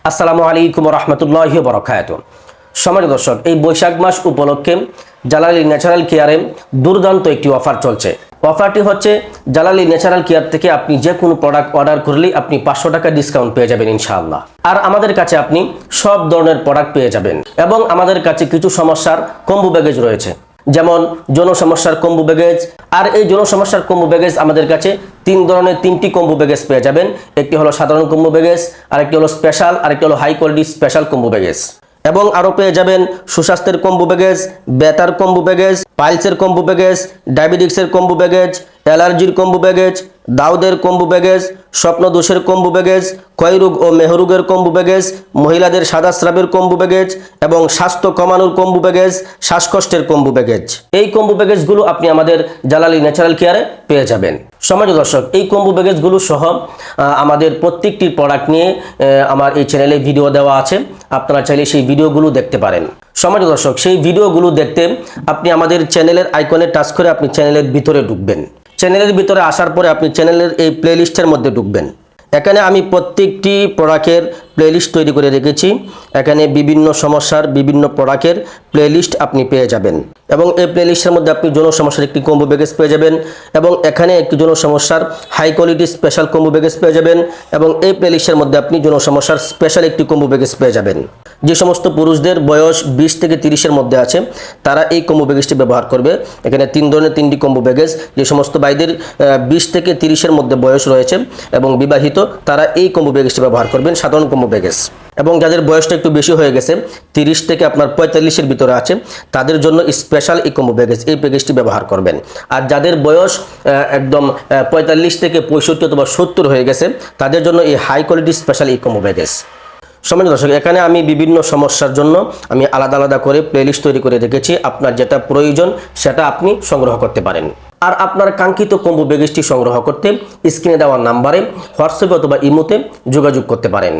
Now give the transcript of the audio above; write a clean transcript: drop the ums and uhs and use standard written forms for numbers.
আসসালামু আলাইকুম রহমতুল্লাহি ওয়া বারাকাতুহু। সম্মানিত দর্শক, এই বৈশাখ মাস উপলক্ষে জালালী ন্যাচারাল কেয়ারে দুর্দান্ত একটি অফার চলছে। অফারটি হচ্ছে জালালী ন্যাচারাল কেয়ার থেকে আপনি যে কোনো প্রোডাক্ট অর্ডার করলেই আপনি 500 টাকা ডিসকাউন্ট পেয়ে যাবেন ইনশাআল্লাহ। আর আমাদের কাছে আপনি সব ধরনের প্রোডাক্ট পেয়ে যাবেন এবং আমাদের কাছে কিছু সমস্যার কম্বো প্যাকেজ রয়েছে, যেমন যৌন সমস্যার কম্বো প্যাকেজ। আর এই যৌন সমস্যার কম্বো প্যাকেজ আমাদের কাছে তিনটি কম্বো প্যাকেজ পেয়ে যাবেন। একটি হলো সাধারণ কম্বো প্যাকেজ, আরেকটি হলো স্পেশাল, আরেকটি হলো high quality special combo package. এবং আরও পেয়ে যাবেন সুস্বাস্থ্যের কম্বো প্যাকেজ, ব্যথার কম্বো প্যাকেজ, পাইলসের কম্বো প্যাকেজ, ডায়াবেটিক্সের কম্বো প্যাকেজ, অ্যালার্জির কম্বো প্যাকেজ, দাউদের কম্বো প্যাকেজ, স্বপ্নদোষের কম্বো প্যাকেজ, ক্ষয়রোগ ও মেহরোগের কম্বো প্যাকেজ, মহিলাদের সাদা স্রাবের কম্বো প্যাকেজ এবং স্বাস্থ্য কমানোর কম্বো প্যাকেজ, শ্বাসকষ্টের কম্বো প্যাকেজ। এই কম্বো প্যাকেজগুলো আপনি আমাদের জালালী ন্যাচারাল কেয়ারে পেয়ে যাবেন। সম্মানিত দর্শক, এই কম্বো প্যাকেজগুলো সহ আমাদের প্রত্যেকটি প্রোডাক্ট নিয়ে আমার এই চ্যানেলে ভিডিও দেওয়া আছে, আপনারা চাইলে সেই ভিডিওগুলো দেখতে পারেন। সম্মানিত দর্শক, সেই ভিডিওগুলো দেখতে আপনি আমাদের চ্যানেলের আইকনে টাচ করে আপনি চ্যানেলের ভিতরে ঢুকবেন। চ্যানেলের ভিতরে আসার পরে আপনি চ্যানেলের এই প্লেলিস্টের মধ্যে ঢুকবেন। এখানে আমি প্রত্যেকটি প্রোডাক্টের প্লেলিস্ট তৈরি করে রেখেছি। এখানে বিভিন্ন সমস্যার বিভিন্ন প্রোডাক্টের প্লেলিস্ট আপনি পেয়ে যাবেন এবং এই প্লেলিস্টের মধ্যে আপনি যৌন সমস্যার একটি কম্বো প্যাকেজ পেয়ে যাবেন এবং এখানে একটি যৌন সমস্যার high quality special combo package পেয়ে যাবেন এবং এই প্লেলিস্টের মধ্যে আপনি যৌন সমস্যার স্পেশাল একটি কম্বো প্যাকেজ পেয়ে যাবেন। যে সমস্ত পুরুষদের বয়স 20 থেকে 30-এর মধ্যে আছে তারা এই কম্বো প্যাকেজটি ব্যবহার করবে। এখানে তিনটি কম্বো প্যাকেজ। যে সমস্ত ভাইদের 20 থেকে 30-এর মধ্যে বয়স রয়েছে এবং বিবাহিত, তারা এই কম্বো প্যাকেজটি ব্যবহার করবেন, সাধারণ কম্বো প্যাকেজ। এবং যাদের বয়সটা একটু বেশি হয়ে গেছে, 30 থেকে আপনার 45-এর ভিতরে আছে, তাদের জন্য স্পেশাল এই কম্বো প্যাকেজ, এই প্যাকেজটি ব্যবহার করবেন। আর যাদের বয়স একদম 45 থেকে 65 অথবা 70 হয়ে গেছে, তাদের জন্য এই হাই কোয়ালিটি স্পেশাল এই কম্বো প্যাকেজ। সম্মানিত দর্শক, এখানে আমি বিভিন্ন সমস্যার জন্য আমি আলাদা আলাদা করে প্লেলিস্ট তৈরি করে রেখেছি। আপনার যেটা প্রয়োজন সেটা আপনি সংগ্রহ করতে পারেন। আর আপনার কাঙ্ক্ষিত কম্বো প্যাকেজটি সংগ্রহ করতে স্ক্রিনে দেওয়া নাম্বারে হোয়াটসঅ্যাপে অথবা ইমোতে যোগাযোগ করতে পারেন।